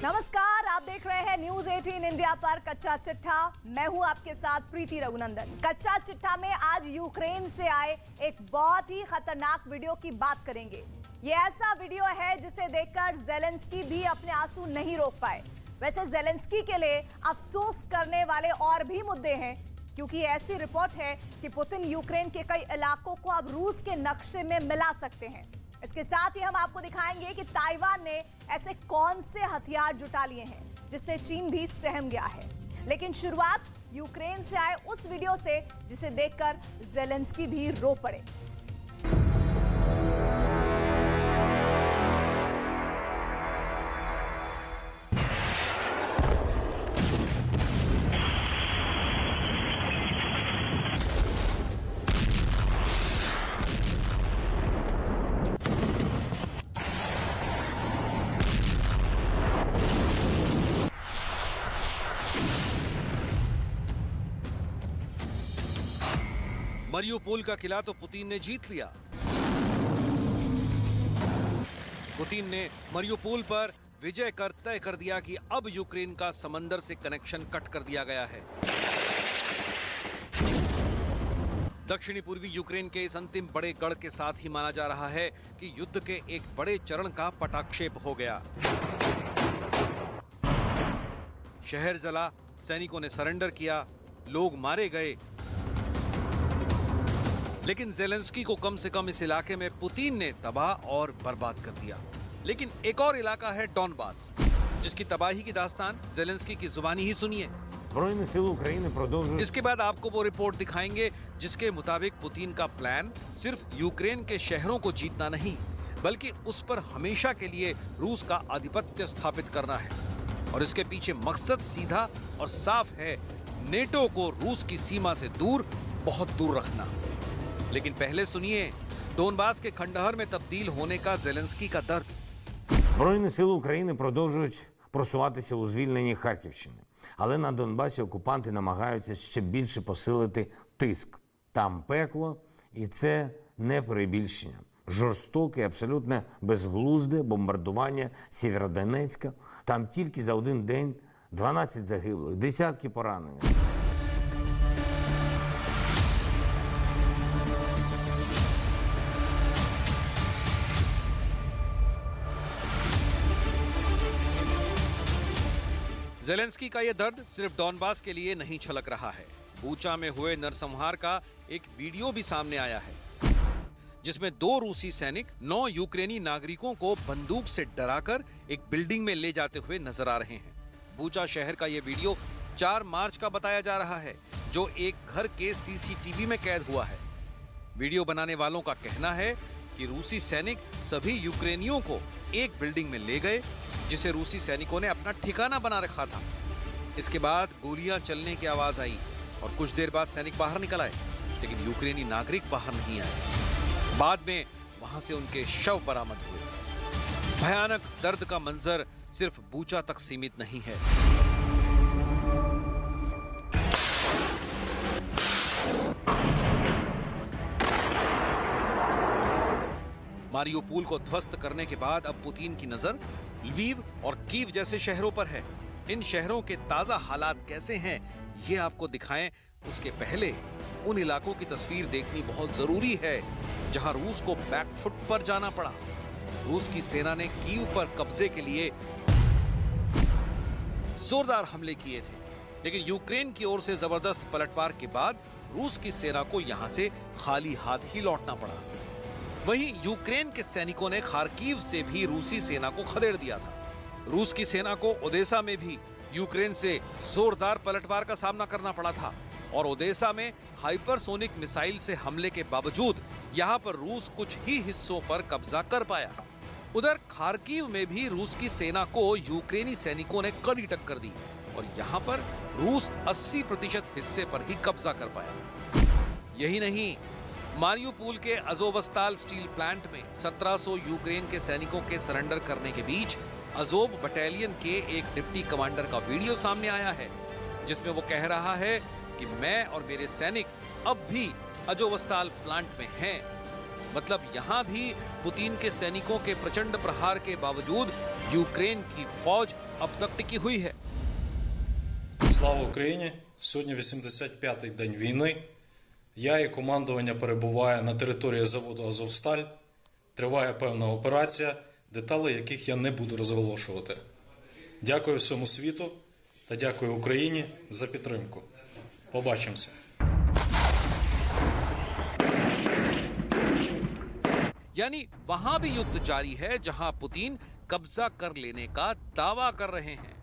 नमस्कार, आप देख रहे हैं न्यूज 18 इंडिया पर कच्चा चिट्ठा। मैं हूं आपके साथ प्रीति रघुनंदन। कच्चा चिट्ठा में आज यूक्रेन से आए एक बहुत ही खतरनाक वीडियो की बात करेंगे। ये ऐसा वीडियो है जिसे देखकर ज़ेलेंस्की भी अपने आंसू नहीं रोक पाए। वैसे ज़ेलेंस्की के लिए अफसोस करने वाले और भी मुद्दे हैं, क्योंकि ऐसी रिपोर्ट है कि पुतिन यूक्रेन के कई इलाकों को अब रूस के नक्शे में मिला सकते हैं। इसके साथ ही हम आपको दिखाएंगे कि ताइवान ने ऐसे कौन से हथियार जुटा लिए हैं जिससे चीन भी सहम गया है। लेकिन शुरुआत यूक्रेन से आए उस वीडियो से जिसे देखकर ज़ेलेंस्की भी रो पड़े। मरियुपोल का किला तो पुतिन ने जीत लिया। पुतिन ने मरियुपोल पर विजय कर तय कर दिया कि अब यूक्रेन का समंदर से कनेक्शन कट कर दिया गया है। दक्षिणी पूर्वी यूक्रेन के इस अंतिम बड़े गढ़ के साथ ही माना जा रहा है कि युद्ध के एक बड़े चरण का पटाक्षेप हो गया। शहर जला, सैनिकों ने सरेंडर किया, लोग मारे गए। लेकिन ज़ेलेंस्की को कम से कम इस इलाके में पुतिन ने तबाह और बर्बाद कर दिया। लेकिन एक और इलाका है डॉनबास, जिसकी तबाही की दास्तान ज़ेलेंस्की की जुबानी ही सुनिए। इसके बाद आपको वो रिपोर्ट दिखाएंगे जिसके मुताबिक पुतिन का प्लान सिर्फ यूक्रेन के शहरों को जीतना नहीं, बल्कि उस पर हमेशा के लिए रूस का आधिपत्य स्थापित करना है। और इसके पीछे मकसद सीधा और साफ है, नेटो को रूस की सीमा से दूर, बहुत दूर रखना। लेकिन पहले सुनिए डोनबास के खंडहर में तब्दील होने का ज़ेलेंस्की का दर्द। Збройні сили України продовжують просуватися у звільненні Харківщини. Але на Донбасі окупанти намагаються ще більше посилити тиск. Там пекло, і це не перебільшення. Жорстоке, абсолютно безглузде бомбардування Сєвєродонецька. Там тільки за один день 12 загиблих, десятки поранених. ज़ेलेंस्की का यह दर्द सिर्फ डॉनबास के लिए नहीं छलक रहा है। बूचा में हुए नरसंहार का एक वीडियो भी सामने आया है, जिसमें 2 रूसी सैनिक 9 यूक्रेनी नागरिकों को बंदूक से डराकर एक बिल्डिंग में ले जाते हुए नजर आ रहे हैं। बूचा शहर का यह वीडियो 4 मार्च का बताया जा रहा है, जो एक घर के सीसीटीवी में कैद हुआ है। वीडियो बनाने वालों का कहना है कि रूसी सैनिक सभी यूक्रेनियों को एक बिल्डिंग में ले गए, जिसे रूसी सैनिकों ने अपना ठिकाना बना रखा था। इसके बाद गोलियां चलने की आवाज आई और कुछ देर बाद सैनिक बाहर निकल आए, लेकिन यूक्रेनी नागरिक बाहर नहीं आए। बाद में वहां से उनके शव बरामद हुए। भयानक दर्द का मंजर सिर्फ बूचा तक सीमित नहीं है। मारियुपोल को ध्वस्त करने के बाद अब पुतिन की नजर लवीव और कीव जैसे शहरों पर है। इन शहरों के ताजा हालात कैसे हैं, ये आपको दिखाएं उसके पहले उन इलाकों की तस्वीर देखनी बहुत जरूरी है जहां रूस को बैकफुट पर जाना पड़ा। रूस की सेना ने कीव पर कब्जे के लिए जोरदार हमले किए थे, लेकिन यूक्रेन की ओर से जबरदस्त पलटवार के बाद रूस की सेना को यहां से खाली हाथ ही लौटना पड़ा। वहीं यूक्रेन के सैनिकों ने खार्किव से भी रूसी सेना को खदेड़ दिया था। रूस की सेना को ओदेसा में भी यूक्रेन से जोरदार पलटवार का सामना करना पड़ा था, और ओदेसा में हाइपरसोनिक मिसाइल से हमले के बावजूद यहां पर रूस कुछ ही हिस्सों पर कब्जा कर पाया। उधर खार्किव में भी रूस की सेना को यूक्रेनी सैनिकों ने कड़ी टक्कर दी, और यहां पर रूस 80% हिस्से पर ही कब्जा कर पाया। यही नहीं, मारियुपोल के अजोवस्ताल स्टील प्लांट में 1700 यूक्रेन के सैनिकों के सरेंडर करने के बीच अजोव बटालियन के एक डिप्टी कमांडर का वीडियो सामने आया है, जिसमें वो कह रहा है कि मैं और मेरे सैनिक अब भी अजोवस्ताल प्लांट में हैं। मतलब यहाँ भी पुतिन के सैनिकों के प्रचंड प्रहार के बावजूद यूक्रेन की फौज अब तक टिकी हुई है। Слава Україні! Сьогодні 85-й день війни. Я і командування перебуває на території заводу «Азовсталь». Триває певна операція, деталі яких я не буду розголошувати. Дякую всьому світу та дякую Україні за підтримку. Побачимося. यानी वहां भी युद्ध जारी है जहां पुतिन कब्जा कर लेने का दावा कर रहे हैं।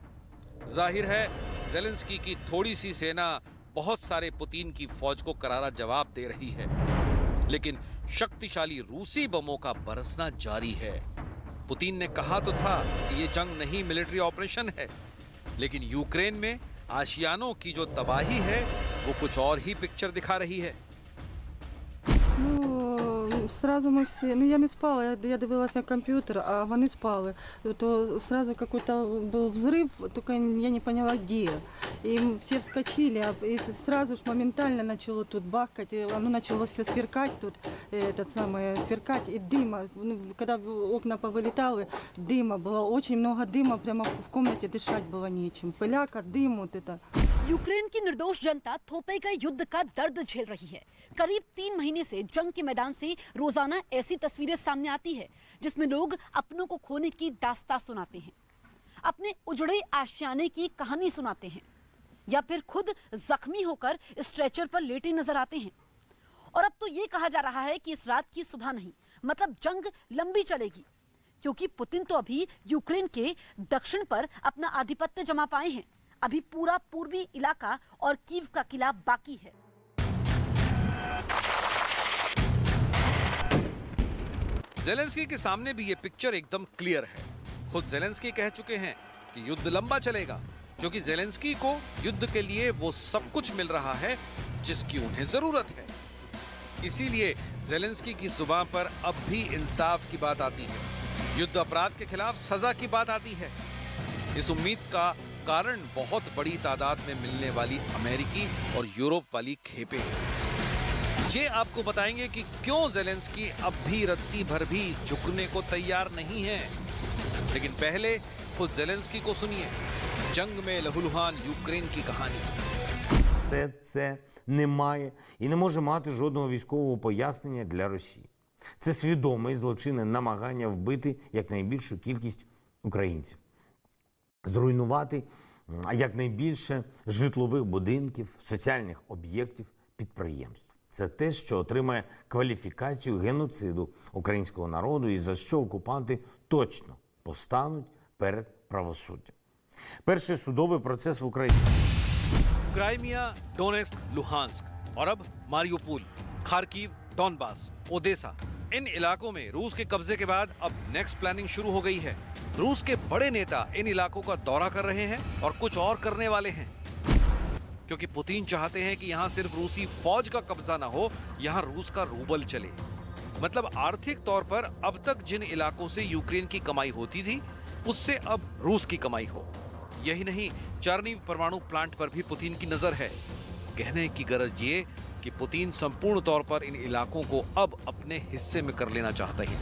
जाहिर है ज़ेलेंस्की की थोड़ी सी सेना बहुत सारे पुतिन की फौज को करारा जवाब दे रही है, लेकिन शक्तिशाली रूसी बमों का बरसना जारी है। पुतिन ने कहा तो था कि ये जंग नहीं मिलिट्री ऑपरेशन है, लेकिन यूक्रेन में आशियानों की जो तबाही है वो कुछ और ही पिक्चर दिखा रही है। Сразу мы все, я не спала, я дивилась на компьютер, а вони спали. То сразу какой-то был взрыв, только я не поняла где. И все вскочили, и сразу же моментально начало тут бахкать, и оно начало все сверкать тут, сверкать, и дыма. Когда окна повылетали, дыма было, очень много дыма, прямо в комнате дышать было нечем. Пыляка, дым вот это. यूक्रेन की निर्दोष जनता थोपे गए युद्ध का दर्द झेल रही है। करीब 3 महीने से जंग के मैदान से रोजाना ऐसी तस्वीरें सामने आती है जिसमें लोग अपनों को खोने की दास्तां सुनाते हैं, अपने उजड़े आशियाने की कहानी सुनाते हैं, या फिर खुद जख्मी होकर स्ट्रेचर पर लेटे नजर आते हैं। और अब तो ये कहा जा रहा है कि इस रात की सुबह नहीं, मतलब जंग लंबी चलेगी, क्योंकि पुतिन तो अभी यूक्रेन के दक्षिण पर अपना आधिपत्य जमा पाए हैं। अभी पूरा पूर्वी इलाका और कीव का किला बाकी है। ज़ेलेंस्की के सामने भी ये पिक्चर एकदम क्लियर है। खुद ज़ेलेंस्की कह चुके हैं कि युद्ध लंबा चलेगा, क्योंकि ज़ेलेंस्की को युद्ध के लिए वो सब कुछ मिल रहा है जिसकी उन्हें जरूरत है। इसीलिए ज़ेलेंस्की की जुबान पर अब भी इंसाफ की बात आती है, युद्ध अपराध के खिलाफ सजा की बात आती है। इस उम्मीद का कारण बहुत बड़ी तादाद में मिलने वाली अमेरिकी और यूरोप वाली खेपें हैं। ये आपको बताएंगे कि क्यों ज़ेलेंस्की अब भी रत्ती भर भी झुकने को तैयार नहीं है। लेकिन पहले खुद ज़ेलेंस्की को सुनिए, जंग में लहूलुहान यूक्रेन की कहानी। Все це не має і не може мати жодного військового пояснення для Росії. Це свідоме і злочинне намагання вбити якнайбільшу кількість українців. Зруйнувати якнайбільше житлових будинків, соціальних об'єктів, підприємств. Це те, що отримає кваліфікацію геноциду українського народу і за що окупанти точно постануть перед правосуддям. Перший судовий процес в Україні. क्राइमिया, डोनेस्क, लुहांस्क और अब मारियोपोल, खार्किव, डॉनबास, ओदेसा, इन इलाकों में रूस के कब्जे के बाद अब नेक्स्ट प्लानिंग शुरू हो गई है। रूस के बड़े नेता इन इलाकों का दौरा कर रहे हैं और कुछ और करने वाले हैं, क्योंकि पुतिन चाहते हैं कि यहाँ सिर्फ रूसी फौज का कब्जा ना हो, यहाँ रूस का रूबल चले। मतलब आर्थिक तौर पर अब तक जिन इलाकों से यूक्रेन की कमाई होती थी, उससे अब रूस की कमाई हो। यही नहीं, चर्निव परमाणु प्लांट पर भी पुतिन की नजर है। कहने की गरज ये कि पुतिन संपूर्ण तौर पर इन इलाकों को अब अपने हिस्से में कर लेना चाहते हैं।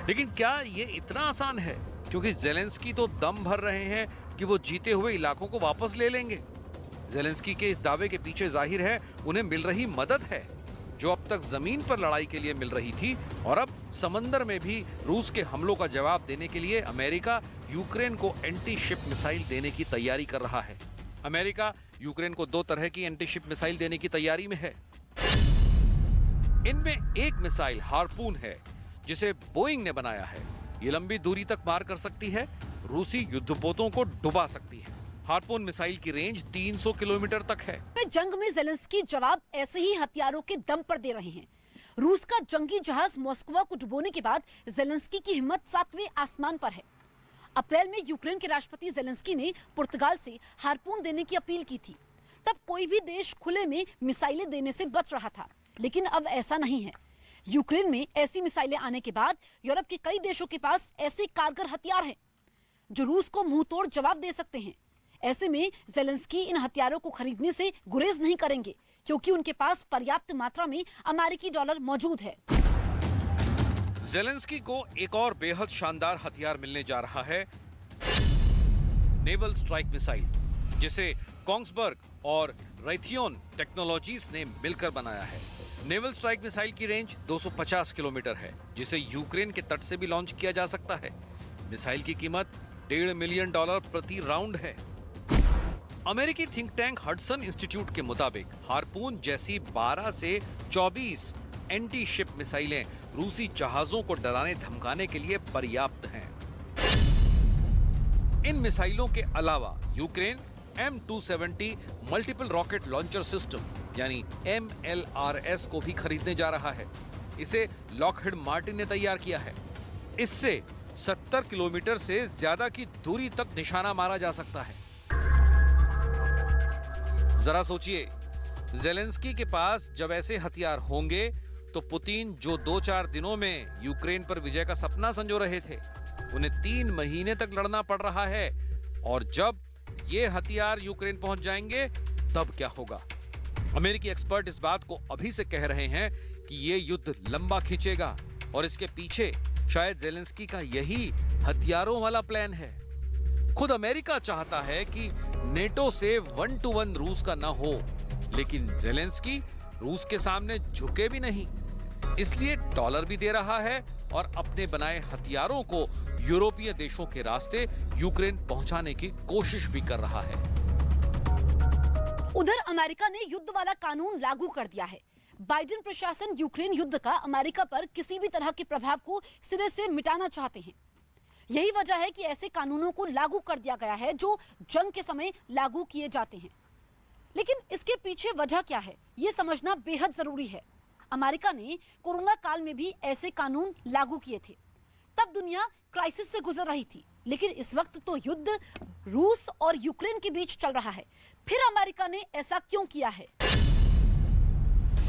लेकिन क्या ये इतना आसान है? क्योंकि ज़ेलेंस्की तो दम भर रहे हैं कि वो जीते हुए इलाकों को वापस ले लेंगे। ज़ेलेंस्की के इस दावे के पीछे जाहिर है उन्हें मिल रही मदद है, जो अब तक जमीन पर लड़ाई के लिए मिल रही थी, और अब समंदर में भी रूस के हमलों का जवाब देने के लिए अमेरिका यूक्रेन को एंटी शिप मिसाइल देने की तैयारी कर रहा है। अमेरिका यूक्रेन को 2 तरह की एंटी शिप मिसाइल देने की तैयारी में है। इनमें एक मिसाइल हार्पून है, जिसे बोइंग ने बनाया है। ये लंबी दूरी तक मार कर सकती है, रूसी युद्धपोतों को डुबा सकती है। हार्पून मिसाइल की रेंज 300 किलोमीटर तक है। जंग में ज़ेलेंस्की जवाब ऐसे ही हथियारों के दम पर दे रहे हैं। रूस का जंगी जहाज मॉस्को को डुबोने के बाद ज़ेलेंस्की की हिम्मत 7वें आसमान पर है। अप्रैल में यूक्रेन के राष्ट्रपति ज़ेलेंस्की ने पुर्तगाल से हार्पून देने की अपील की थी। तब कोई भी देश खुले में मिसाइलें देने से बच रहा था, लेकिन अब ऐसा नहीं है। यूक्रेन में ऐसी मिसाइलें आने के बाद यूरोप के कई देशों के पास ऐसे कारगर हथियार हैं जो रूस को मुंहतोड़ जवाब दे सकते हैं। ऐसे में ज़ेलेंस्की इन हथियारों को खरीदने से गुरेज नहीं करेंगे, क्योंकि उनके पास पर्याप्त मात्रा में अमेरिकी डॉलर मौजूद है। जेलेंस्की को एक और बेहद शानदार हथियार मिलने जा रहा है, नेवल स्ट्राइक मिसाइल, जिसे कोंग्सबर्ग और रायथियोन टेक्नोलॉजीज ने मिलकर बनाया है। नेवल स्ट्राइक मिसाइल की रेंज 250 किलोमीटर है, जिसे यूक्रेन के तट से भी लॉन्च किया जा सकता है। मिसाइल की कीमत $1.5 मिलियन प्रति राउंड है। अमेरिकी थिंक टैंक हडसन इंस्टीट्यूट के मुताबिक हार्पून जैसी 12 से 24 एंटी शिप मिसाइलें रूसी जहाजों को डराने धमकाने के लिए पर्याप्त हैं। इन मिसाइलों के अलावा Ukraine M270 multiple rocket launcher system यानी MLRS को भी खरीदने जा रहा है। इसे लॉकहीड मार्टिन ने तैयार किया है। इससे 70 किलोमीटर से ज्यादा की दूरी तक निशाना मारा जा सकता है। जरा सोचिए, जेलेंस्की के पास जब ऐसे हथियार होंगे तो पुतिन जो 2-4 दिनों में यूक्रेन पर विजय का सपना संजो रहे थे, उन्हें 3 महीने तक लड़ना पड़ रहा है। और जब ये हथियार यूक्रेन पहुंच जाएंगे तब क्या होगा? अमेरिकी एक्सपर्ट इस बात को अभी से कह रहे हैं कि ये युद्ध लंबा खींचेगा और इसके पीछे शायद जेलेंस्की का यही हथियारों वाला प्लान है। खुद अमेरिका चाहता है कि नेटो से 1-to-1 रूस का ना हो, लेकिन जेलेंस्की रूस के सामने झुके भी नहीं, इसलिए डॉलर भी दे रहा है और अपने बनाए हथियारों को यूरोपीय देशों के रास्ते यूक्रेन पहुंचाने की कोशिश भी कर रहा है। उधर अमेरिका ने युद्ध वाला कानून लागू कर दिया है। बाइडेन प्रशासन यूक्रेन युद्ध का अमेरिका पर किसी भी तरह के प्रभाव को सिरे से मिटाना चाहते हैं। यही वजह है कि ऐसे कानूनों को लागू कर दिया गया है जो जंग के समय लागू किए जाते हैं। लेकिन इसके पीछे वजह क्या है, ये समझना बेहद जरूरी है। अमेरिका ने कोरोना काल में भी ऐसे कानून लागू किए थे। तब दुनिया क्राइसिस से गुजर रही थी, लेकिन इस वक्त तो युद्ध रूस और यूक्रेन के बीच चल रहा है। फिर अमेरिका ने ऐसा क्यों किया है?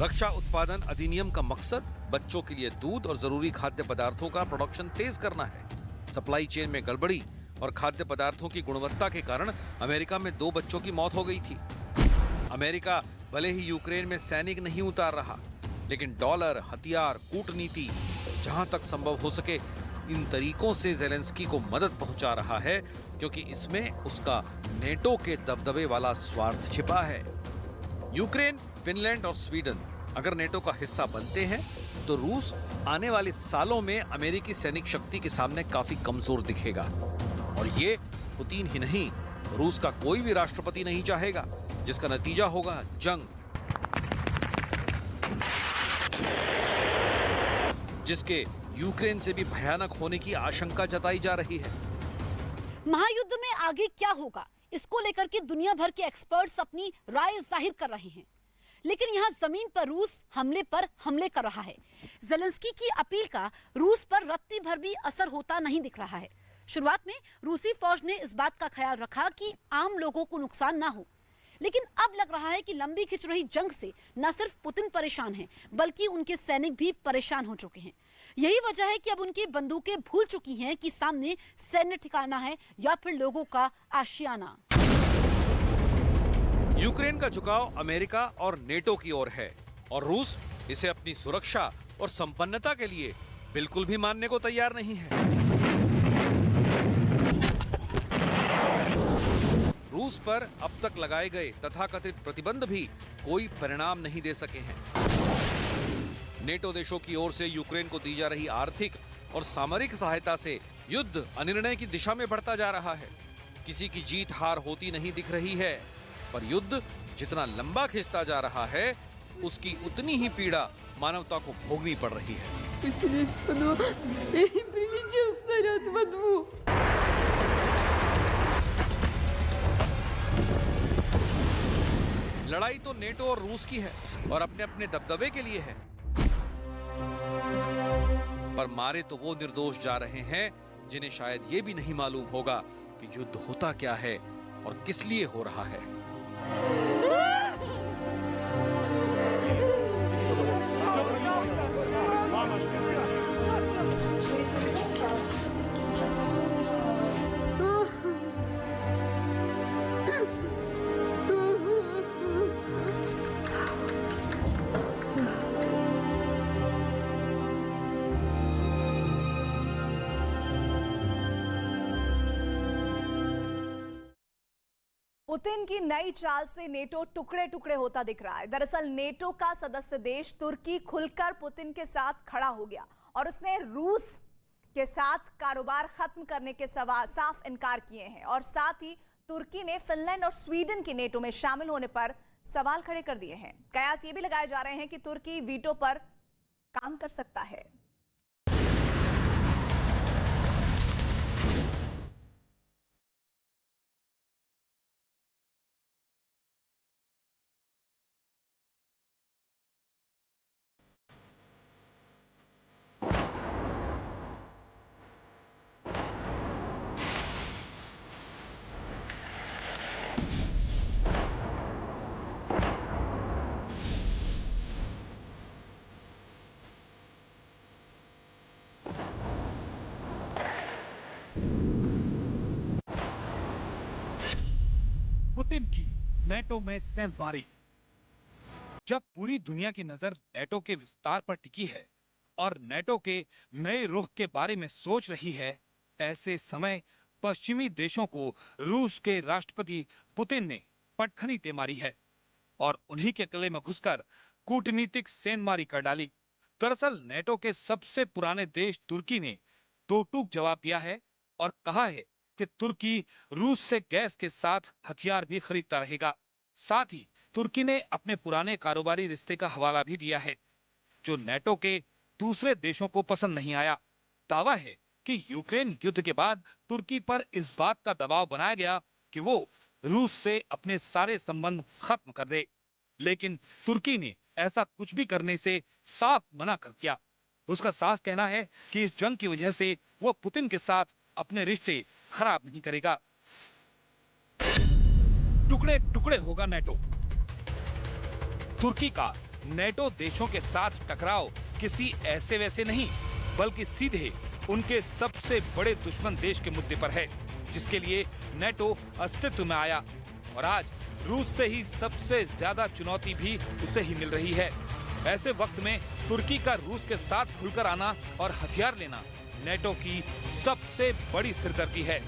रक्षा उत्पादन अधिनियम का मकसद बच्चों के लिए दूध और जरूरी खाद्य पदार्थों का प्रोडक्शन तेज करना है। सप्लाई चेन में गड़बड़ी और खाद्य पदार्थों की गुणवत्ता के कारण अमेरिका में 2 बच्चों की मौत हो गई थी। अमेरिका भले ही यूक्रेन में सैनिक नहीं उतार रहा, लेकिन डॉलर, हथियार, कूटनीति, जहां तक संभव हो सके इन तरीकों से जेलेंस्की को मदद पहुंचा रहा है, क्योंकि इसमें उसका नेटो के दबदबे वाला स्वार्थ छिपा है। यूक्रेन, फिनलैंड और स्वीडन अगर नेटो का हिस्सा बनते हैं तो रूस आने वाले सालों में अमेरिकी सैनिक शक्ति के सामने काफी कमजोर दिखेगा। और ये पुतिन ही नहीं, रूस का कोई भी राष्ट्रपति नहीं चाहेगा, जिसका नतीजा होगा जंग, जिसके यूक्रेन से भी भयानक होने की आशंका जताई जा रही है। महायुद्ध में आगे क्या होगा, इसको लेकर के दुनिया भर के एक्सपर्ट्स अपनी राय जाहिर कर रहे हैं। लेकिन यहाँ जमीन पर रूस हमले पर हमले कर रहा है। जेलेंस्की की अपील का रूस पर रत्ती भर भी असर होता नहीं दिख रहा है। शुरुआत में रूसी फौज ने इस बात का ख्याल रखा कि आम लोगों को नुकसान ना हो, लेकिन अब लग रहा है कि लंबी खिंच रही जंग से न सिर्फ पुतिन परेशान हैं, बल्कि उनके सैनिक भी परेशान हो चुके हैं। यही वजह है कि अब उनकी बंदूकें भूल चुकी हैं कि सामने सैन्य ठिकाना है या फिर लोगों का आशियाना। यूक्रेन का झुकाव अमेरिका और नेटो की ओर है और रूस इसे अपनी सुरक्षा और संपन्नता के लिए बिल्कुल भी मानने को तैयार नहीं है। रूस पर अब तक लगाए गए तथाकथित प्रतिबंध भी कोई परिणाम नहीं दे सके हैं। नेटो देशों की ओर से यूक्रेन को दी जा रही आर्थिक और सामरिक सहायता से युद्ध अनिर्णय की दिशा में बढ़ता जा रहा है। किसी की जीत हार होती नहीं दिख रही है, पर युद्ध जितना लंबा खिंचता जा रहा है, उसकी उतनी ही पीड़ा मानवता को भोगनी पड़ रही है। लड़ाई तो नेटो और रूस की है और अपने अपने दबदबे के लिए है, पर मारे तो वो निर्दोष जा रहे हैं जिन्हें शायद ये भी नहीं मालूम होगा कि युद्ध होता क्या है और किस लिए हो रहा है। पुतिन की नई चाल से नेटो टुकड़े टुकड़े होता दिख रहा है। दरअसल नेटो का सदस्य देश तुर्की खुलकर पुतिन के साथ खड़ा हो गया और उसने रूस के साथ कारोबार खत्म करने के साफ इनकार किए हैं और साथ ही तुर्की ने फिनलैंड और स्वीडन की नेटो में शामिल होने पर सवाल खड़े कर दिए हैं। कयास ये भी लगाए जा रहे हैं कि तुर्की वीटो पर काम कर सकता है। पुतिन की नेटो में सेंधमारी। जब पूरी दुनिया की नजर नेटो के विस्तार पर टिकी है और नेटो के नए रुख के बारे में सोच रही है, ऐसे समय पश्चिमी देशों को रूस के राष्ट्रपति पुतिन ने पटखनी दे मारी है और उन्हीं के गले में घुसकर कूटनीतिक सेंधमारी कर डाली। दरअसल नेटो के सबसे पुराने देश तुर्की ने दो टूक जवाब दिया है और कहा है कि तुर्की रूस से गैस के साथ हथियार भी खरीदता रहेगा। साथ ही तुर्की ने अपने पुराने कारोबारी रिश्ते का हवाला भी दिया है, जो नेटो के दूसरे देशों को पसंद नहीं आया। दावा है कि यूक्रेन युद्ध के बाद तुर्की पर इस बात का दबाव बनाया गया कि वो रूस से अपने सारे संबंध खत्म कर दे, लेकिन तुर्की ने ऐसा कुछ भी करने से साफ मना कर दिया। उसका साफ कहना है कि इस जंग की वजह से वो पुतिन के साथ अपने रिश्ते खराब नहीं करेगा। टुकड़े टुकड़े होगा नेटो। तुर्की का नेटो देशों के साथ टकराव किसी ऐसे वैसे नहीं, बल्कि सीधे उनके सबसे बड़े दुश्मन देश के मुद्दे पर है, जिसके लिए नेटो अस्तित्व में आया। और आज रूस से ही सबसे ज्यादा चुनौती भी उसे ही मिल रही है। ऐसे वक्त में तुर्की का रूस के साथ खुलकर आना और हथियार लेना नेटो की सबसे बड़ी सिरदर्दी है,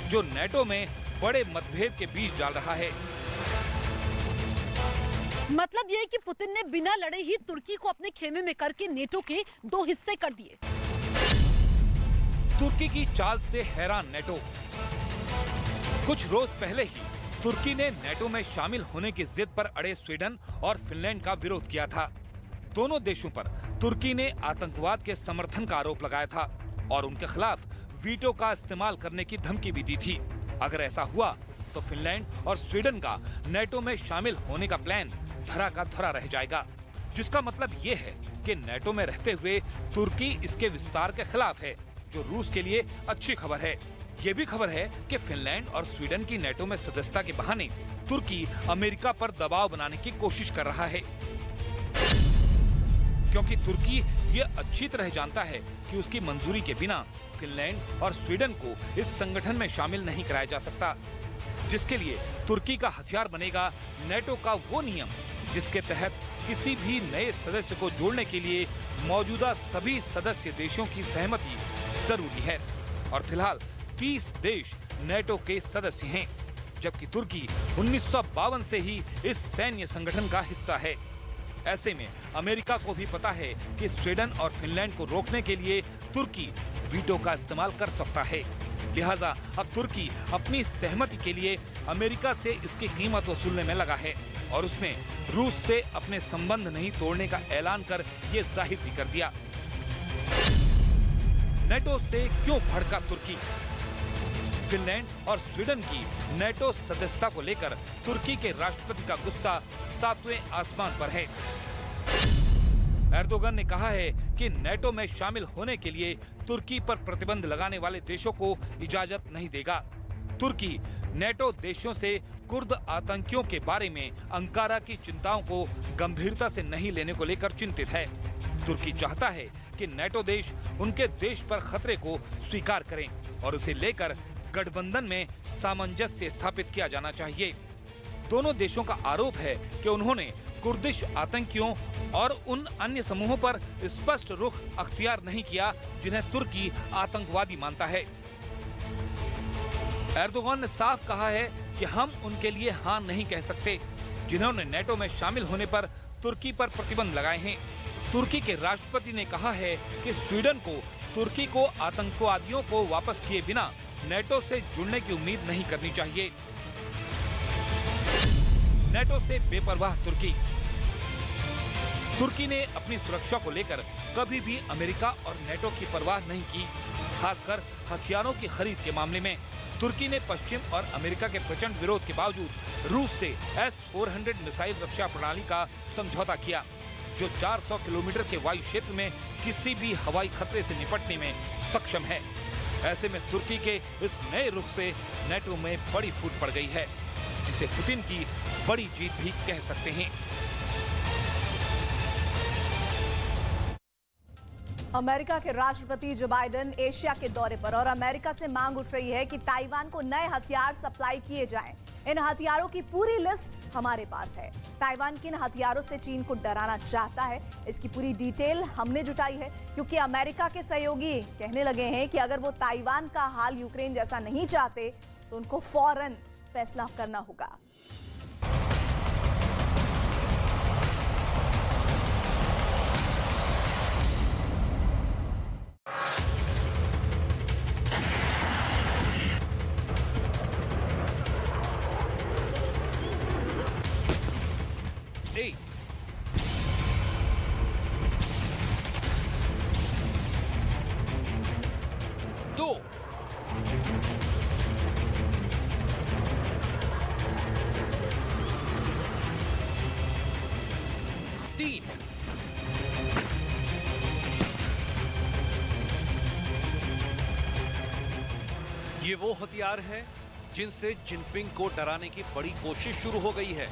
जो नेटो में बड़े मतभेद के बीज डाल रहा है। मतलब ये है कि पुतिन ने बिना लड़े ही तुर्की को अपने खेमे में करके नेटो के दो हिस्से कर दिए। तुर्की की चाल से हैरान नेटो। कुछ रोज पहले ही तुर्की ने नेटो में शामिल होने की जिद पर अड़े स्वीडन और फिनलैंड का विरोध किया था। दोनों देशों पर तुर्की ने आतंकवाद के समर्थन का आरोप लगाया था और उनके खिलाफ वीटो का इस्तेमाल करने की धमकी भी दी थी। अगर ऐसा हुआ तो फिनलैंड और स्वीडन का नेटो में शामिल होने का प्लान धरा का धरा रह जाएगा, जिसका मतलब ये है कि नेटो में रहते हुए तुर्की इसके विस्तार के खिलाफ है, जो रूस के लिए अच्छी खबर है। ये भी खबर है कि फिनलैंड और स्वीडन की नेटो में सदस्यता के बहाने तुर्की अमेरिका पर दबाव बनाने की कोशिश कर रहा है, क्योंकि तुर्की ये अच्छी तरह जानता है कि उसकी मंजूरी के बिना फिनलैंड और स्वीडन को इस संगठन में शामिल नहीं कराया जा सकता, जिसके लिए तुर्की का हथियार बनेगा नेटो का वो नियम जिसके तहत किसी भी नए सदस्य को जोड़ने के लिए मौजूदा सभी सदस्य देशों की सहमति जरूरी है। और फिलहाल 30 देश नेटो के सदस्य हैं, जबकि तुर्की 1952 से ही इस सैन्य संगठन का हिस्सा है। ऐसे में अमेरिका को भी पता है कि स्वीडन और फिनलैंड को रोकने के लिए तुर्की वीटो का इस्तेमाल कर सकता है। लिहाजा अब तुर्की अपनी सहमति के लिए अमेरिका से इसकी कीमत वसूलने में लगा है और उसने रूस से अपने संबंध नहीं तोड़ने का ऐलान कर ये जाहिर भी कर दिया। नेटो से क्यों भड़का तुर्की? फिनलैंड और स्वीडन की नेटो सदस्यता को लेकर तुर्की के राष्ट्रपति का गुस्सा 7वें आसमान पर है। एर्दोगन ने कहा है कि नेटो में शामिल होने के लिए तुर्की पर प्रतिबंध लगाने वाले देशों को इजाजत नहीं देगा। तुर्की नेटो देशों से कुर्द आतंकियों के बारे में अंकारा की चिंताओं को गंभीरता से नहीं लेने को लेकर चिंतित है। तुर्की चाहता है कि नेटो देश उनके देश पर खतरे को स्वीकार करें और उसे लेकर गठबंधन में सामंजस्य स्थापित किया जाना चाहिए। दोनों देशों का आरोप है कि उन्होंने कुर्दिश आतंकियों और उन अन्य समूहों पर स्पष्ट रुख अख्तियार नहीं किया जिन्हें तुर्की आतंकवादी मानता है। एर्दोगन ने साफ कहा है कि हम उनके लिए हाँ नहीं कह सकते, जिन्होंने नेटो में शामिल होने पर तुर्की पर प्रतिबंध लगाए हैं। तुर्की के राष्ट्रपति ने कहा है कि स्वीडन को तुर्की को आतंकवादियों को वापस किए बिना नेटो से जुड़ने की उम्मीद नहीं करनी चाहिए। नेटो से बेपरवाह तुर्की। तुर्की ने अपनी सुरक्षा को लेकर कभी भी अमेरिका और नेटो की परवाह नहीं की। खासकर हथियारों की खरीद के मामले में तुर्की ने पश्चिम और अमेरिका के प्रचंड विरोध के बावजूद रूस से S-400 मिसाइल रक्षा प्रणाली का समझौता किया, जो 400 किलोमीटर के वायु क्षेत्र में किसी भी हवाई खतरे से निपटने में सक्षम है। ऐसे में तुर्की के इस नए रुख से नेटो में बड़ी फूट पड़ गई है, जिसे पुतिन की बड़ी जीत भी कह सकते हैं। अमेरिका के राष्ट्रपति जो बाइडेन एशिया के दौरे पर और अमेरिका से मांग उठ रही है कि ताइवान को नए हथियार सप्लाई किए जाएं। इन हथियारों की पूरी लिस्ट हमारे पास है। ताइवान किन हथियारों से चीन को डराना चाहता है, इसकी पूरी डिटेल हमने जुटाई है, क्योंकि अमेरिका के सहयोगी कहने लगे हैं कि अगर वो ताइवान का हाल यूक्रेन जैसा नहीं चाहते तो उनको फौरन फैसला करना होगा। ये वो हथियार है जिनसे जिनपिंग को डराने की बड़ी कोशिश शुरू हो गई है।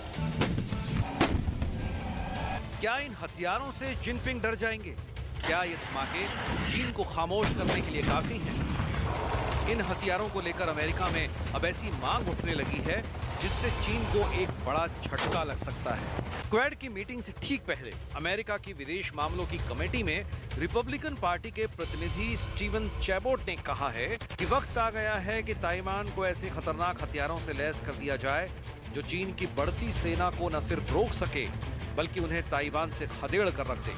क्या इन हथियारों से जिनपिंग डर जाएंगे? क्या ये धमाके चीन को खामोश करने के लिए काफी हैं? इन हथियारों को लेकर अमेरिका में अब ऐसी मांग उठने लगी है जिससे चीन को एक बड़ा झटका लग सकता है। क्वाड की मीटिंग से ठीक पहले अमेरिका की विदेश मामलों की कमेटी में रिपब्लिकन पार्टी के प्रतिनिधि स्टीवन चैबोट ने कहा है कि वक्त आ गया है कि ताइवान को ऐसे खतरनाक हथियारों से लैस कर दिया जाए जो चीन की बढ़ती सेना को न सिर्फ रोक सके बल्कि उन्हें ताइवान से खदेड़ कर रख दे।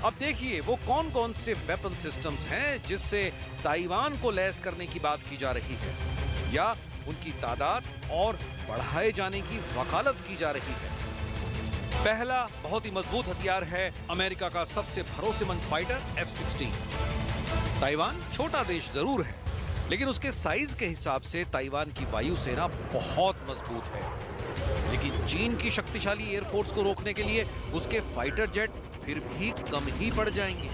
अब देखिए वो कौन कौन से वेपन सिस्टम्स हैं जिससे ताइवान को लैस करने की बात की जा रही है या उनकी तादाद और बढ़ाए जाने की वकालत की जा रही है। पहला बहुत ही मजबूत हथियार है अमेरिका का सबसे भरोसेमंद फाइटर F-16। ताइवान छोटा देश जरूर है, लेकिन उसके साइज के हिसाब से ताइवान की वायुसेना बहुत मजबूत है। लेकिन चीन की शक्तिशाली एयरफोर्स को रोकने के लिए उसके फाइटर जेट फिर भी कम ही पड़ जाएंगे।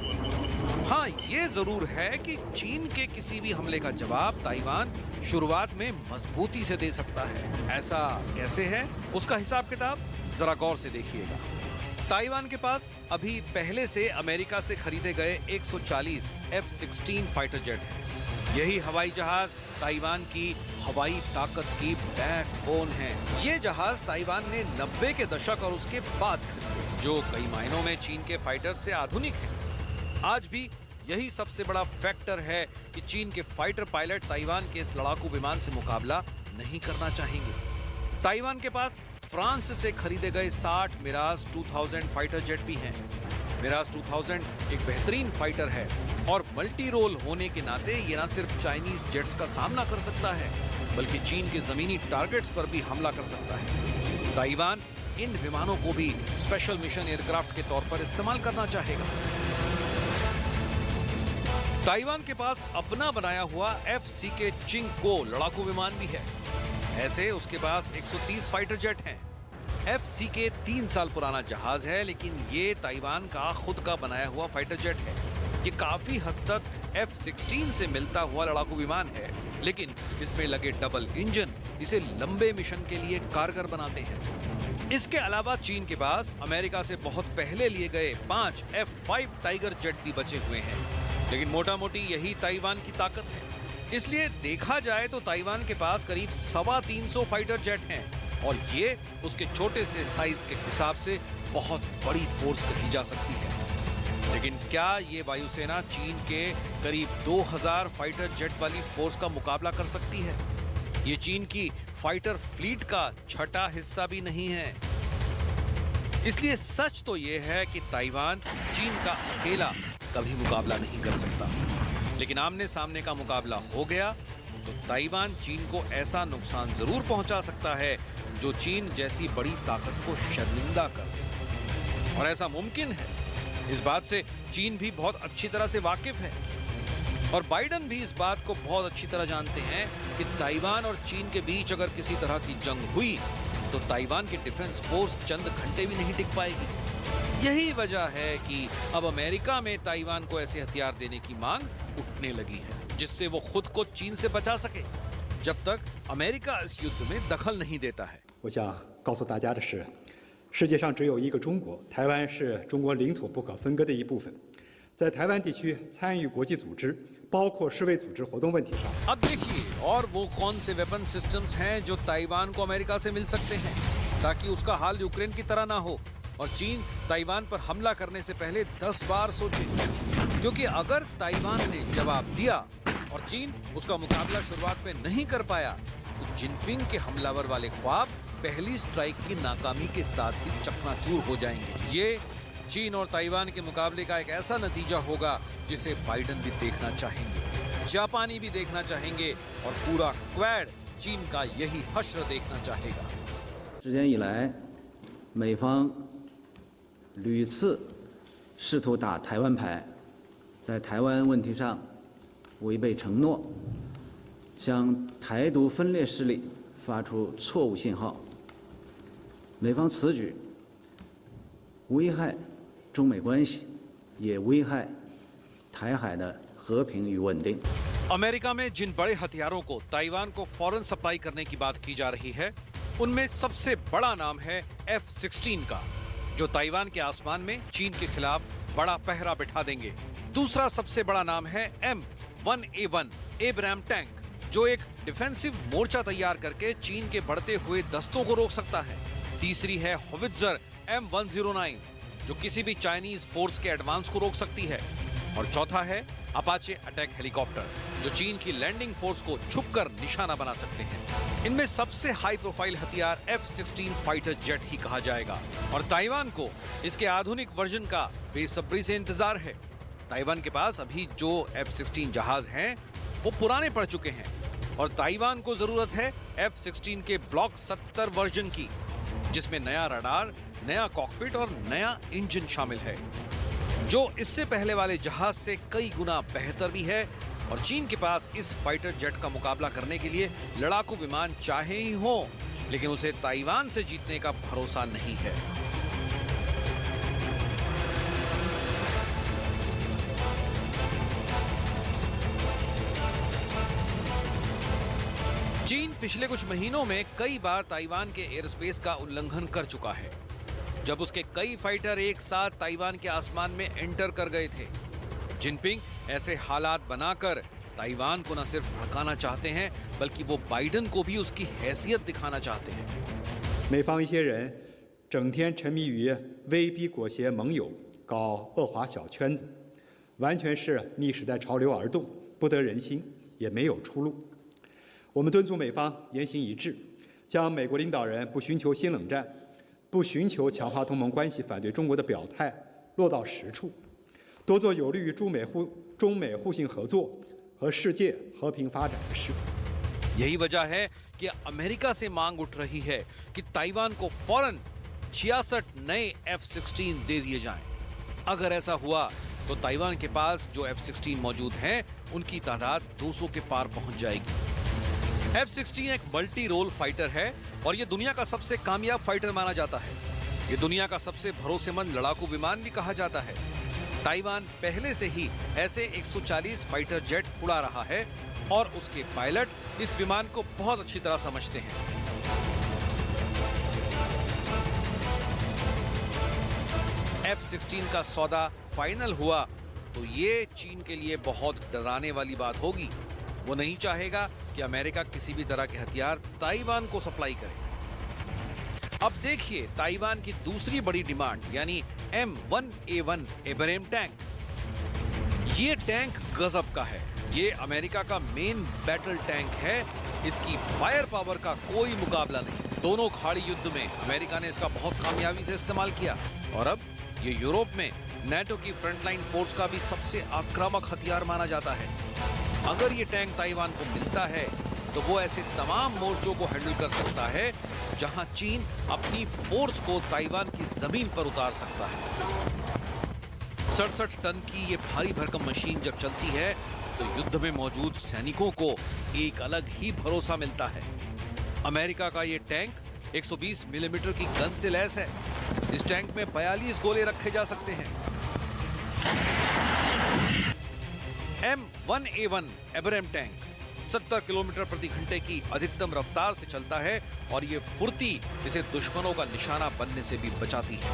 हाँ, ये जरूर है कि चीन के किसी भी हमले का जवाब ताइवान शुरुआत में मजबूती से दे सकता है। ऐसा कैसे है उसका हिसाब किताब जरा गौर से देखिएगा। ताइवान के पास अभी पहले से अमेरिका से खरीदे गए 140 F-16 फाइटर जेट हैं। यही हवाई जहाज ताइवान की हवाई ताकत की बैकबोन है। ये जहाज ताइवान ने 90 के दशक और उसके बाद खरीदे, जो कई मायनों में चीन के फाइटर्स से आधुनिक है। आज भी यही सबसे बड़ा फैक्टर है कि चीन के फाइटर पायलट ताइवान के इस लड़ाकू विमान से मुकाबला नहीं करना चाहेंगे। ताइवान के पास फ्रांस से खरीदे गए 60 मिराज 2000 फाइटर जेट भी हैं। मिराज 2000 एक बेहतरीन फाइटर है और मल्टी रोल होने के नाते ये न सिर्फ चाइनीज जेट्स का सामना कर सकता है बल्कि चीन के जमीनी टारगेट्स पर भी हमला कर सकता है। ताइवान इन विमानों को भी स्पेशल मिशन एयरक्राफ्ट के तौर पर इस्तेमाल करना चाहेगा। ताइवान के पास अपना बनाया हुआ F-CK चिंगको लड़ाकू विमान भी है। ऐसे उसके पास 130 फाइटर जेट हैं। F-CK 3 साल पुराना जहाज है, लेकिन ये ताइवान का खुद का बनाया हुआ फाइटर जेट है। ये काफी हद तक F-16 से मिलता हुआ लड़ाकू विमान है, लेकिन इसमें लगे डबल इंजन इसे लंबे मिशन के लिए कारगर बनाते हैं। इसके अलावा चीन के पास अमेरिका से बहुत पहले लिए गए 5 F-5 टाइगर जेट भी बचे हुए हैं, लेकिन मोटा मोटी यही ताइवान की ताकत है। इसलिए देखा जाए तो ताइवान के पास करीब 350 फाइटर जेट हैं और ये उसके छोटे से साइज के हिसाब से बहुत बड़ी फोर्स कही जा सकती है। लेकिन क्या ये वायुसेना चीन के करीब 2000 फाइटर जेट वाली फोर्स का मुकाबला कर सकती है? ये चीन की फाइटर फ्लीट का छठा हिस्सा भी नहीं है। इसलिए सच तो ये है कि ताइवान चीन का अकेला कभी मुकाबला नहीं कर सकता, लेकिन आमने सामने का मुकाबला हो गया तो ताइवान चीन को ऐसा नुकसान जरूर पहुंचा सकता है जो चीन जैसी बड़ी ताकत को शर्मिंदा कर दे। और ऐसा मुमकिन है, इस बात से चीन भी बहुत अच्छी तरह से वाकिफ है और बाइडन भी इस बात को बहुत अच्छी तरह जानते हैं कि ताइवान और चीन के बीच अगर किसी तरह की जंग हुई तो ताइवान की डिफेंस फोर्स चंद घंटे भी नहीं टिक पाएगी। यही वजह है कि अब अमेरिका में ताइवान को ऐसे हथियार देने की मांग उठने लगी है जिससे वो खुद को चीन से बचा सके, जब तक अमेरिका इस युद्ध में दखल नहीं देता है। 我想告诉大家的是，世界上只有一个中国，台湾是中国领土不可分割的一部分。在台湾地区参与国际组织，包括世卫组织活动问题上， अब देखिए और वो कौन से वेपन सिस्टम्स हैं जो ताइवान को अमेरिका से मिल सकते हैं ताकि उसका हाल यूक्रेन की तरह ना हो और चीन ताइवान पर हमला करने से पहले 10 बार सोचे, क्योंकि अगर ताइवान ने जवाब दिया और चीन उसका मुकाबला शुरुआत में नहीं कर पाया तो जिनपिंग के हमलावर वाले ख्वाब पहली स्ट्राइक की नाकामी के साथ ही चकनाचूर हो जाएंगे। ये चीन और ताइवान के मुकाबले का एक ऐसा नतीजा होगा जिसे बाइडन भी देखना चाहेंगे, जापानी भी देखना चाहेंगे और पूरा क्वाड चीन का यही हश्र देखना चाहेगा। 之前以来，美方屡次试图打台湾牌，在台湾问题上违背承诺，向台独分裂势力发出错误信号。美方此举危害中美关系，也危害台海的和平与稳定。 अमेरिका में जिन बड़े हथियारों को ताइवान को फौरन सप्लाई करने की बात की जा रही है उनमें सबसे बड़ा नाम है F-16 का, जो ताइवान के आसमान में चीन के खिलाफ बड़ा पहरा बिठा देंगे। दूसरा सबसे बड़ा नाम है M1A1 एब्राम टैंक, जो एक डिफेंसिव मोर्चा तैयार करके चीन के बढ़ते हुए दस्तों को रोक सकता है। तीसरी है होवित्जर M109, जो किसी भी चाइनीज फोर्स के एडवांस को रोक सकती है। और चौथा है अपाचे अटैक हेलीकॉप्टर, जो चीन की लैंडिंग फोर्स को छुपकर निशाना बना सकते हैं। इनमें सबसे हाई प्रोफाइल हथियार F-16 फाइटर जेट ही कहा जाएगा और ताइवान को इसके आधुनिक वर्जन का बेसब्री से इंतजार है। ताइवान के पास अभी जो F-16 जहाज हैं वो पुराने पड़ चुके हैं और ताइवान को जरूरत है F-16 के ब्लॉक 70 वर्जन की, जिसमें नया रडार, नया कॉकपिट और नया इंजन शामिल है, जो इससे पहले वाले जहाज से कई गुना बेहतर भी है। और चीन के पास इस फाइटर जेट का मुकाबला करने के लिए लड़ाकू विमान चाहे ही हो, लेकिन उसे ताइवान से जीतने का भरोसा नहीं है। चीन पिछले कुछ महीनों में कई बार ताइवान के एयर स्पेस का उल्लंघन कर चुका है, जब उसके कई फाइटर एक साथ ताइवान के आसमान में एंटर कर गए थे। जिनपिंग ऐसे हालात बनाकर ताइवान को न सिर्फ भड़काना चाहते हैं, बल्कि वो बाइडन को भी उसकी हैसियत दिखाना चाहते हैं। 美方一些人整天沉迷于威逼裹挟盟友，搞恶华小圈子，完全是逆时代潮流而动，不得人心，也没有出路。我们敦促美方言行一致，将美国领导人不寻求新冷战、不寻求强化同盟关系、反对中国的表态落到实处，多做有利于中美互信合作和世界和平发展的事。 यही वजह है कि अमेरिका से मांग उठ रही है कि ताइवान को फौरन 66 नए F-16 दे दिए जाएं। अगर ऐसा हुआ तो ताइवान के पास जो F-16 मौजूद हैं, उनकी तादाद 200 के पार पहुंच जाएगी। F-16 एक मल्टी रोल फाइटर है और ये दुनिया का सबसे कामयाब फाइटर माना जाता है। ये दुनिया का सबसे भरोसेमंद लड़ाकू विमान भी कहा जाता है। ताइवान पहले से ही ऐसे 140 फाइटर जेट उड़ा रहा है और उसके पायलट इस विमान को बहुत अच्छी तरह समझते हैं। F-16 का सौदा फाइनल हुआ तो ये चीन के लिए बहुत डराने वाली बात होगी। वो नहीं चाहेगा कि अमेरिका किसी भी तरह के हथियार ताइवान को सप्लाई करे। अब देखिए ताइवान की दूसरी बड़ी डिमांड यानी M1A1 एब्राम टैंक। ये टैंक गजब का है। ये अमेरिका का मेन बैटल टैंक है। इसकी फायर पावर का कोई मुकाबला नहीं। दोनों खाड़ी युद्ध में अमेरिका ने इसका बहुत कामयाबी से इस्तेमाल किया और अब ये यूरोप में नेटो की फ्रंटलाइन फोर्स का भी सबसे आक्रामक हथियार माना जाता है। अगर ये टैंक ताइवान को मिलता है तो वो ऐसे तमाम मोर्चों को हैंडल कर सकता है जहां चीन अपनी फोर्स को ताइवान की जमीन पर उतार सकता है। 67 टन की ये भारी भरकम मशीन जब चलती है तो युद्ध में मौजूद सैनिकों को एक अलग ही भरोसा मिलता है। अमेरिका का ये टैंक 120 मिलीमीटर की गन से लैस है। इस टैंक में 42 गोले रखे जा सकते हैं। M1A1 एब्राम टैंक 70 किलोमीटर प्रति घंटे की अधिकतम रफ्तार से चलता है और ये फुर्ती इसे दुश्मनों का निशाना बनने से भी बचाती है।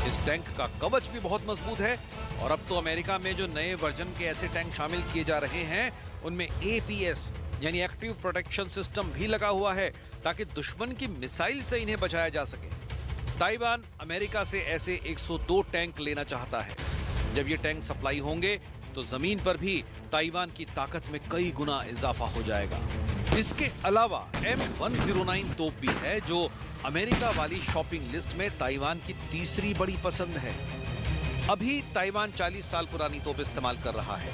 इस टैंक का कवच भी बहुत मजबूत है और अब तो अमेरिका में जो नए वर्जन के ऐसे टैंक शामिल किए जा रहे हैं उनमें APS यानी एक्टिव प्रोटेक्शन सिस्टम भी लगा हुआ है ताकि दुश्मन की मिसाइल से इन्हें बचाया जा सके। ताइवान अमेरिका से ऐसे 102 टैंक लेना चाहता है। जब ये टैंक सप्लाई होंगे तो जमीन पर भी ताइवान की ताकत में कई गुना इजाफा हो जाएगा। इसके अलावा M109 तोप भी है जो अमेरिका वाली शॉपिंग लिस्ट में ताइवान की तीसरी बड़ी पसंद है। अभी ताइवान 40 साल पुरानी तोप इस्तेमाल कर रहा है,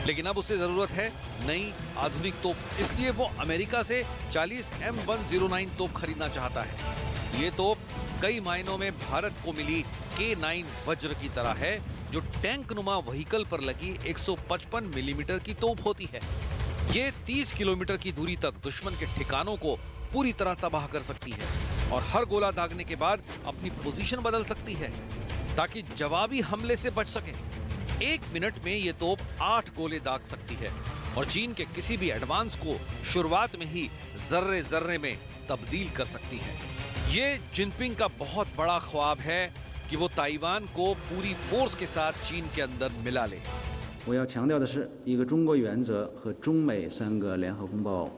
लेकिन अब उसे जरूरत है नई आधुनिक तोप, इसलिए वो अमेरिका से 40 M109 तोप खरीदना चाहता है। ये तोप कई मायनों में भारत को मिली K9 वज्र की तरह है जो टैंक नुमा व्हीकल पर लगी 155 मिलीमीटर की तोप होती है। ये 30 किलोमीटर की दूरी तक दुश्मन के ठिकानों को पूरी तरह तबाह कर सकती है और हर गोला दागने के बाद अपनी पोजीशन बदल सकती है ताकि जवाबी हमले से बच सके। 1 मिनट में ये तोप 8 गोले दाग सकती है और चीन के किसी भी एडवांस को शुरुआत में ही जर्रे जर्रे में तब्दील कर सकती है। ये जिनपिंग का बहुत बड़ा ख्वाब है कि वो ताइवान को पूरी फोर्स के साथ चीन के अंदर मिला ले। 我要强调的是，一个中国原则和中美3个联合公报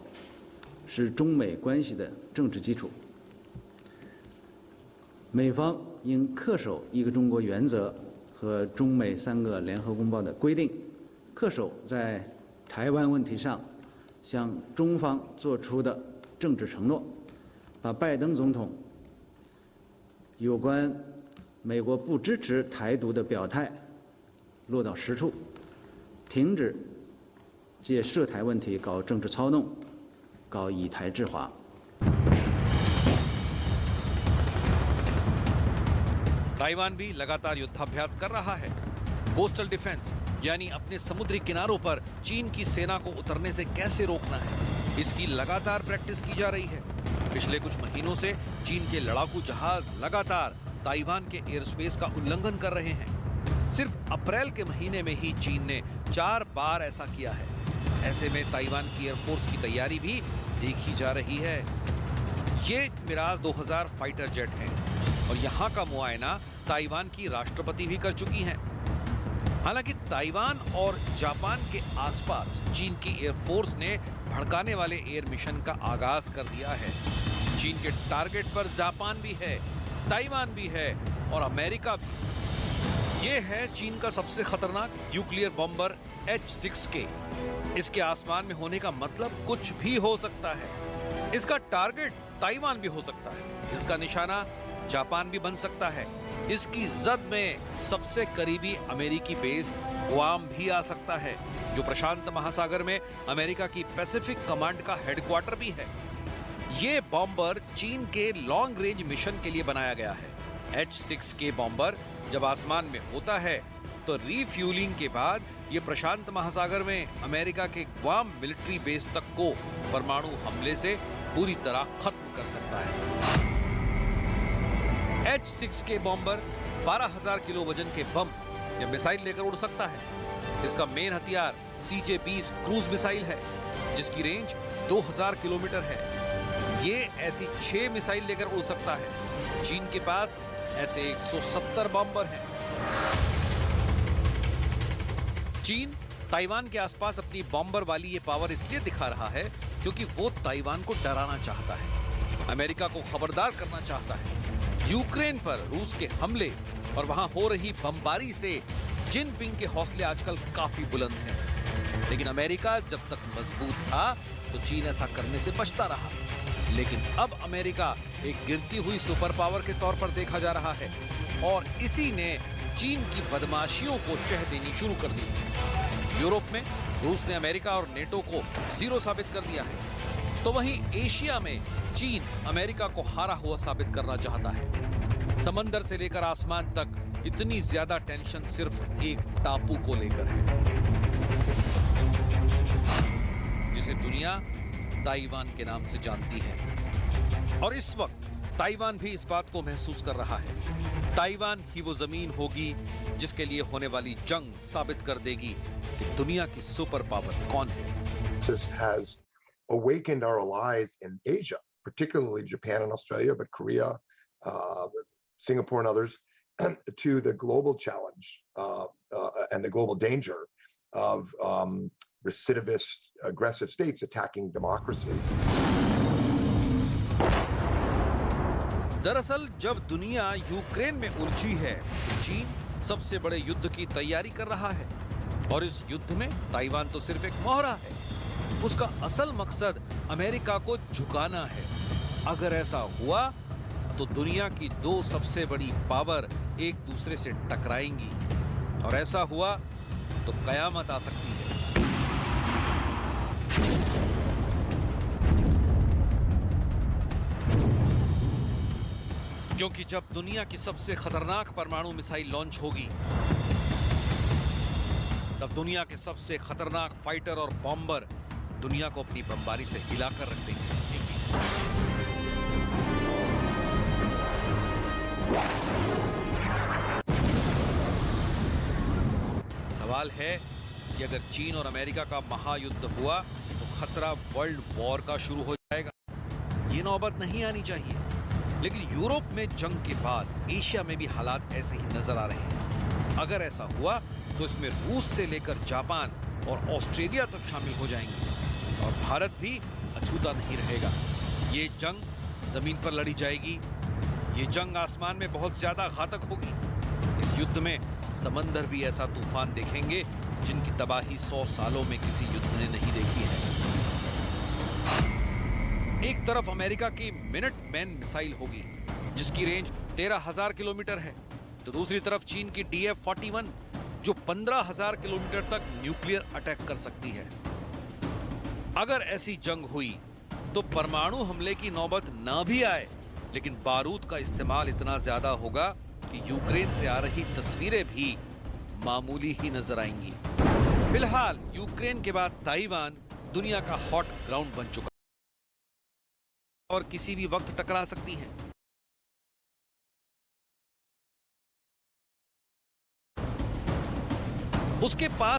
是中美关系的政治基础。美方应恪守一个中国原则和中美3个联合公报的规定，恪守在台湾问题上向中方做出的政治承诺，把拜登总统有关美国不支持台独的表态落到实处，停止借涉台问题搞政治操弄，搞以台制华。ताइवान भी लगातार युद्धाभ्यास कर रहा है। कोस्टल डिफेंस यानी अपने समुद्री किनारों पर चीन की सेना को उतरने से कैसे रोकना है, इसकी लगातार प्रैक्टिस की जा रही है। पिछले कुछ महीनों से चीन के लड़ाकू जहाज लगातार ताइवान के एयर स्पेस का उल्लंघन कर रहे हैं। सिर्फ अप्रैल के महीने में ही चीन ने 4 बार ऐसा किया है। ऐसे में ताइवान की एयरफोर्स की तैयारी भी देखी जा रही है। ये मिराज 2000 फाइटर जेट हैं और यहाँ का मुआयना ताइवान की राष्ट्रपति भी कर चुकी हैं। हालांकि ताइवान और जापान के आसपास चीन की एयरफोर्स ने भड़काने वाले एयर मिशन का आगाज कर दिया है। चीन के टारगेट पर जापान भी है, ताइवान भी है और अमेरिका भी। ये है चीन का सबसे खतरनाक न्यूक्लियर बॉम्बर H-6K। इसके आसमान में होने का मतलब कुछ भी हो सकता है। इसका टारगेट ताइवान भी हो सकता है, इसका निशाना जापान भी बन सकता है। इसकी जद में सबसे करीबी अमेरिकी बेस गुआम भी आ सकता है, जो प्रशांत महासागर में अमेरिका की पैसिफिक कमांड का हेडक्वार्टर भी है। ये बॉम्बर चीन के लॉन्ग रेंज मिशन के लिए बनाया गया है। H-6K बॉम्बर जब आसमान में होता है तो रीफ्यूलिंग के बाद ये प्रशांत महासागर में अमेरिका के ग्वाम मिलिट्री बेस तक को परमाणु हमले से पूरी तरह खत्म कर सकता है। H-6K बॉम्बर 12,000 किलो वजन के बम या मिसाइल लेकर उड़ सकता है। इसका मेन हथियार CJ-20 क्रूज मिसाइल है, जिसकी रेंज 2000 किलोमीटर है। ये ऐसी 6 मिसाइल लेकर उड़ सकता है। चीन के पास ऐसे 170 बॉम्बर हैं। चीन ताइवान के आसपास अपनी बॉम्बर वाली ये पावर इसलिए दिखा रहा है क्योंकि वो ताइवान को डराना चाहता है, अमेरिका को खबरदार करना चाहता है। यूक्रेन पर रूस के हमले और वहां हो रही बमबारी से जिनपिंग के हौसले आजकल काफी बुलंद हैं। लेकिन अमेरिका जब तक मजबूत था तो चीन ऐसा करने से बचता रहा। लेकिन अब अमेरिका एक गिरती हुई सुपर पावर के तौर पर देखा जा रहा है और इसी ने चीन की बदमाशियों को शह देनी शुरू कर दी। यूरोप में रूस ने अमेरिका और नेटो को जीरो साबित कर दिया है, तो वहीं एशिया में चीन अमेरिका को हारा हुआ साबित करना चाहता है। समंदर से लेकर आसमान तक इतनी ज्यादा टेंशन सिर्फ एक टापू को लेकर है, जिसे दुनिया ताइवान के नाम से जानती है। और इस वक्त ताइवान भी इस बात को महसूस कर रहा है। ताइवान ही वो जमीन होगी जिसके लिए होने वाली जंग साबित कर देगी कि दुनिया की सुपर पावर कौन है। This has awakened our allies in Asia, particularly Japan and Australia, but Korea, Singapore and others, to the global challenge and the global danger of recidivist, aggressive states attacking democracy. दरअसल जब दुनिया Ukraine में उलझी है, चीन सबसे बड़े युद्ध की तैयारी कर रहा है और इस युद्ध में ताइवान तो सिर्फ एक मोहरा है। उसका असल मकसद अमेरिका को झुकाना है। अगर ऐसा हुआ तो दुनिया की दो सबसे बड़ी पावर एक दूसरे से टकराएंगी और ऐसा हुआ तो कयामत आ सकती है। क्योंकि जब दुनिया की सबसे खतरनाक परमाणु मिसाइल लॉन्च होगी, तब दुनिया के सबसे खतरनाक फाइटर और बॉम्बर दुनिया को अपनी बमबारी से हिलाकर रख देंगे। सवाल है कि अगर चीन और अमेरिका का महायुद्ध हुआ तो खतरा वर्ल्ड वॉर का शुरू हो जाएगा। ये नौबत नहीं आनी चाहिए, लेकिन यूरोप में जंग के बाद एशिया में भी हालात ऐसे ही नजर आ रहे हैं। अगर ऐसा हुआ तो इसमें रूस से लेकर जापान और ऑस्ट्रेलिया तक शामिल हो जाएंगे और भारत भी अछूता नहीं रहेगा। ये जंग जमीन पर लड़ी जाएगी, ये जंग आसमान में बहुत ज्यादा घातक होगी। इस युद्ध में समंदर भी ऐसा तूफान देखेंगे जिनकी तबाही 100 सालों में किसी युद्ध ने नहीं देखी है। एक तरफ अमेरिका की मिनट मैन मिसाइल होगी जिसकी रेंज 13,000 किलोमीटर है, तो दूसरी तरफ चीन की DF-41 जो 15,000 किलोमीटर तक न्यूक्लियर अटैक कर सकती है। अगर ऐसी जंग हुई तो परमाणु हमले की नौबत ना भी आए, लेकिन बारूद का इस्तेमाल इतना ज्यादा होगा कि यूक्रेन से आ रही तस्वीरें भी मामूली ही नजर आएंगी। फिलहाल यूक्रेन के बाद ताइवान दुनिया का हॉट ग्राउंड बन चुका और किसी भी वक्त टकरा सकती है। उसके पास